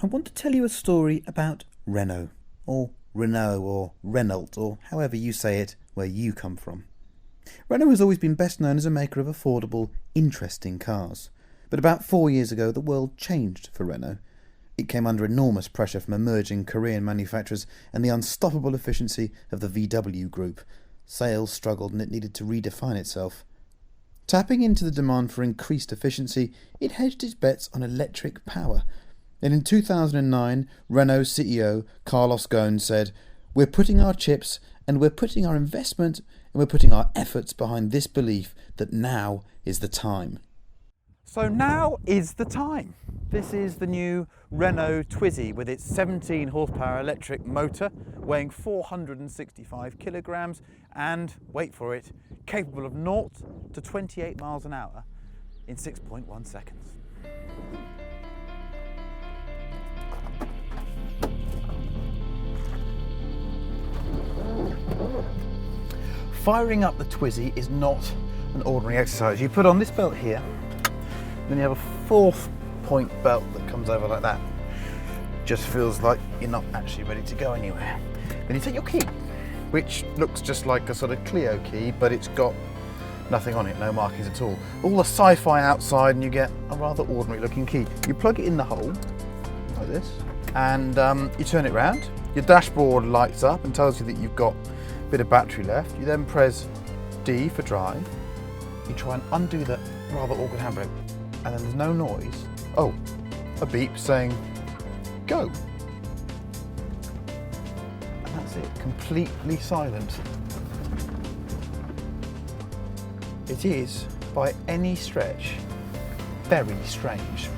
I want to tell you a story about Renault, or Renault, or however you say it where you come from. Renault has always been best known as a maker of affordable, interesting cars. But about 4 years ago, the world changed for Renault. It came under enormous pressure from emerging Korean manufacturers and the unstoppable efficiency of the VW group. Sales struggled and it needed to redefine itself. Tapping into the demand for increased efficiency, it hedged its bets on electric power. And in 2009, Renault CEO Carlos Ghosn said, "We're putting our chips and we're putting our investment and we're putting our efforts behind this belief that now is the time." So now is the time. This is the new Renault Twizy with its 17 horsepower electric motor weighing 465 kilograms and, wait for it, capable of 0 to 28 miles an hour in 6.1 seconds. Firing up the Twizy is not an ordinary exercise. You put on this belt here, then you have a 4-point belt that comes over like that. Just feels like you're not actually ready to go anywhere. Then you take your key, which looks just like a sort of Clio key, but it's got nothing on it, no markings at all. All the sci-fi outside and you get a rather ordinary looking key. You plug it in the hole, like this, and you turn it round. Your dashboard lights up and tells you that you've got a bit of battery left. You then press D for drive. You try and undo that rather awkward handbrake, and then there's no noise. Oh, a beep saying go. And that's it, completely silent. It is, by any stretch, very strange.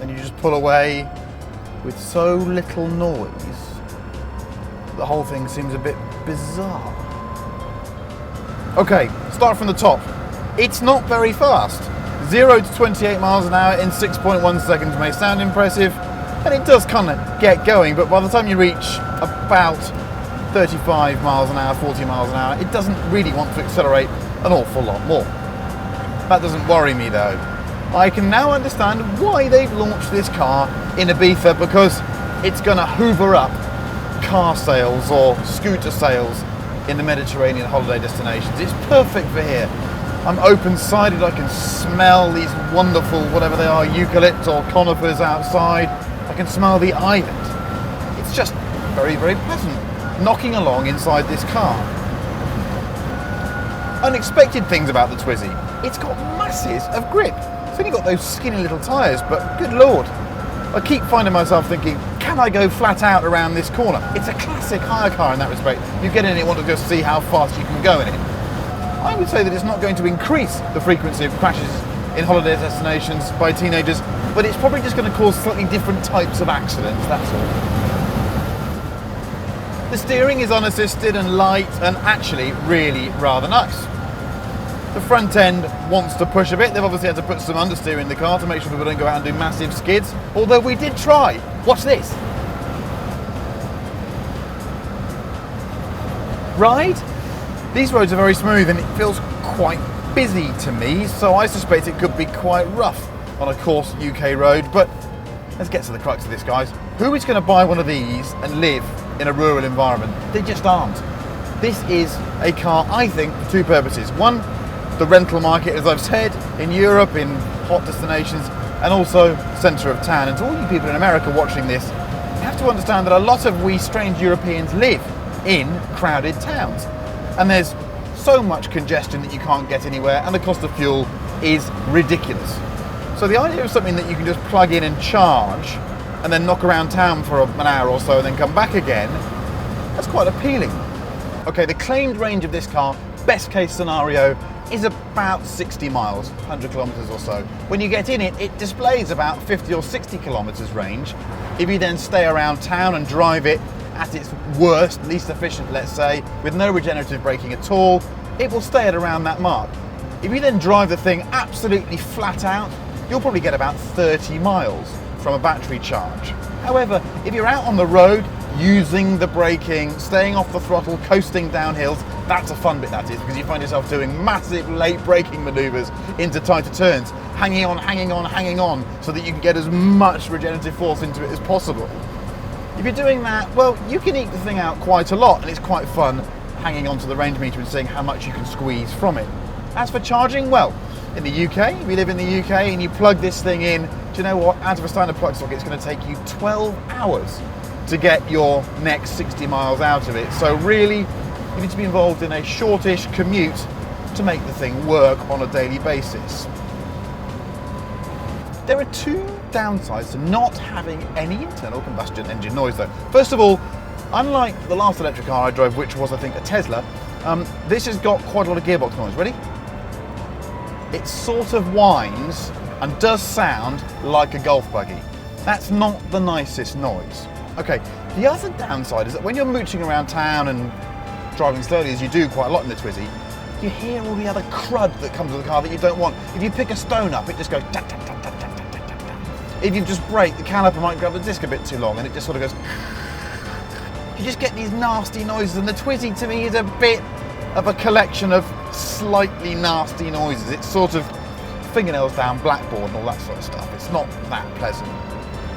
Then you just pull away with so little noise. The whole thing seems a bit bizarre. Okay, start from the top. It's not very fast. 0 to 28 miles an hour in 6.1 seconds may sound impressive, and it does kind of get going, but by the time you reach about 35 miles an hour, 40 miles an hour, it doesn't really want to accelerate an awful lot more. That doesn't worry me though. I can now understand why they've launched this car in Ibiza, because it's going to hoover up car sales or scooter sales in the Mediterranean holiday destinations. It's perfect for here. I'm open-sided, I can smell these wonderful, whatever they are, eucalypts or conifers outside. I can smell the island. It's just very, very pleasant knocking along inside this car. Unexpected things about the Twizy. It's got masses of grip. It's only got those skinny little tyres, but good lord. I keep finding myself thinking, can I go flat out around this corner? It's a classic hire car in that respect. You get in it and want to just see how fast you can go in it. I would say that it's not going to increase the frequency of crashes in holiday destinations by teenagers, but it's probably just going to cause slightly different types of accidents, that's all. The steering is unassisted and light and actually really rather nice. The front end wants to push a bit. They've obviously had to put some understeer in the car to make sure people don't go out and do massive skids, although we did try. Watch this. Ride? These roads are very smooth and it feels quite busy to me, so I suspect it could be quite rough on a coarse UK road, but let's get to the crux of this, guys. Who is going to buy one of these and live in a rural environment? They just aren't. This is a car, I think, for two purposes. One, the rental market, as I've said, in Europe, in hot destinations, and also centre of town. And to all you people in America watching this, you have to understand that a lot of we strange Europeans live in crowded towns. And there's so much congestion that you can't get anywhere, and the cost of fuel is ridiculous. So the idea of something that you can just plug in and charge, and then knock around town for an hour or so and then come back again, that's quite appealing. Okay, the claimed range of this car, best case scenario, is about 60 miles, 100 kilometers or so. When you get in it, it displays about 50 or 60 kilometers range. If you then stay around town and drive it at its worst, least efficient, let's say, with no regenerative braking at all, it will stay at around that mark. If you then drive the thing absolutely flat out, you'll probably get about 30 miles from a battery charge. However, if you're out on the road, using the braking, staying off the throttle, coasting down hills, That's a fun bit, that is, because you find yourself doing massive late braking manoeuvres into tighter turns, hanging on, so that you can get as much regenerative force into it as possible. If you're doing that, well, you can eke the thing out quite a lot, and it's quite fun hanging onto the range meter and seeing how much you can squeeze from it. As for charging, well, in the UK, we live in the UK, and you plug this thing in, do you know what? Out of a standard plug socket, it's going to take you 12 hours to get your next 60 miles out of it. So really, you need to be involved in a shortish commute to make the thing work on a daily basis. There are two downsides to not having any internal combustion engine noise though. First of all, unlike the last electric car I drove, which was I think a Tesla, this has got quite a lot of gearbox noise. Ready? It sort of whines and does sound like a golf buggy. That's not the nicest noise. Okay, the other downside is that when you're mooching around town and driving slowly, as you do quite a lot in the Twizy, you hear all the other crud that comes with the car that you don't want. If you pick a stone up, it just goes tap, tap, tap, tap, tap, tap, tap, tap. If you just brake, the caliper might grab the disc a bit too long and it just sort of goes. You just get these nasty noises, and the Twizy to me is a bit of a collection of slightly nasty noises. It's sort of fingernails down blackboard and all that sort of stuff. It's not that pleasant.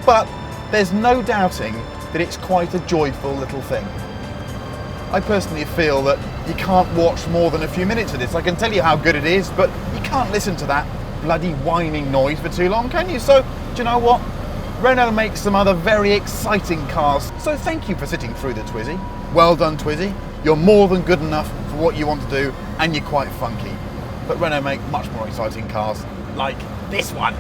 But there's no doubting that it's quite a joyful little thing. I personally feel that you can't watch more than a few minutes of this. I can tell you how good it is, but you can't listen to that bloody whining noise for too long, can you? So, do you know what? Renault makes some other very exciting cars. So thank you for sitting through the Twizy. Well done, Twizy. You're more than good enough for what you want to do, and you're quite funky. But Renault make much more exciting cars, like this one.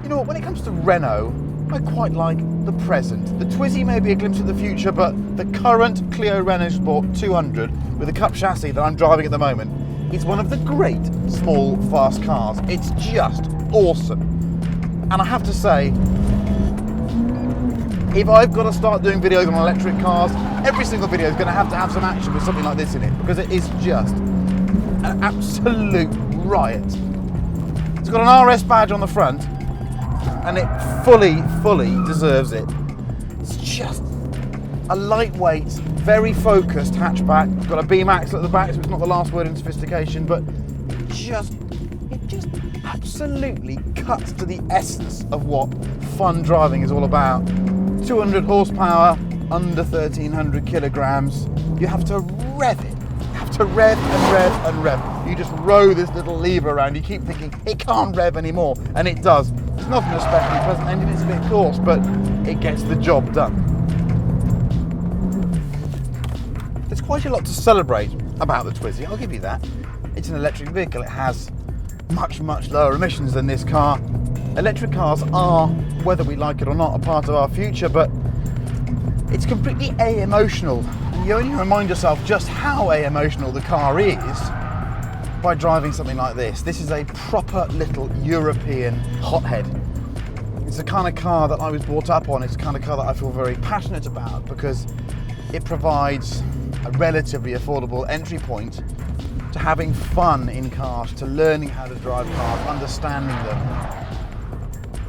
You know what, when it comes to Renault, I quite like the present. The Twizy may be a glimpse of the future, but the current Clio Renault Sport 200 with a cup chassis that I'm driving at the moment is one of the great small, fast cars. It's just awesome. And I have to say, if I've got to start doing videos on electric cars, every single video is going to have some action with something like this in it, because it is just an absolute riot. It's got an RS badge on the front, and it fully deserves it. It's just a lightweight, very focused hatchback. It's got a beam axle at the back, so it's not the last word in sophistication, but it just absolutely cuts to the essence of what fun driving is all about. 200 horsepower, under 1300 kilograms. You have to rev it. You have to rev and rev and rev. You just row this little lever around. You keep thinking, it can't rev anymore, and it does. It's not an especially pleasant engine, it's a bit coarse, but it gets the job done. There's quite a lot to celebrate about the Twizy, I'll give you that. It's an electric vehicle. It has much lower emissions than this car. Electric cars are, whether we like it or not, a part of our future, but it's completely a-emotional. And you only remind yourself just how a-emotional the car is by driving something like this. This is a proper little European hothead. It's the kind of car that I was brought up on. It's the kind of car that I feel very passionate about, because it provides a relatively affordable entry point to having fun in cars, to learning how to drive cars, understanding them.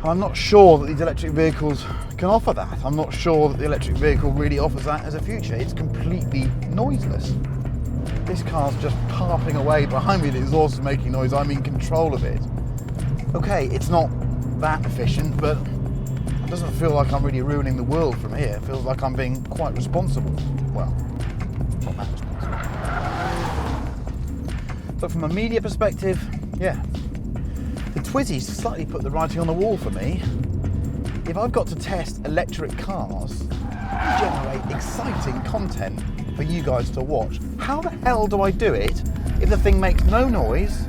I'm not sure that these electric vehicles can offer that. I'm not sure that the electric vehicle really offers that as a future. It's completely noiseless. This car's just parping away behind me. The exhaust is making noise. I'm in control of it. Okay, it's not that efficient, but it doesn't feel like I'm really ruining the world from here. It feels like I'm being quite responsible. Well, not that responsible. But from a media perspective, yeah, the Twizy's slightly put the writing on the wall for me. If I've got to test electric cars and generate exciting content for you guys to watch, how the hell do I do it if the thing makes no noise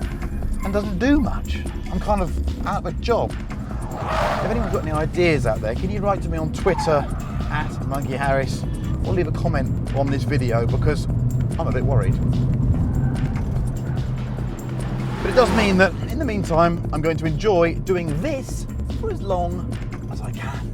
and doesn't do much? I'm kind of out of a job. If anyone's got any ideas out there, can you write to me on Twitter @MonkeyHarris, or leave a comment on this video, because I'm a bit worried. But it does mean that in the meantime, I'm going to enjoy doing this for as long as I can.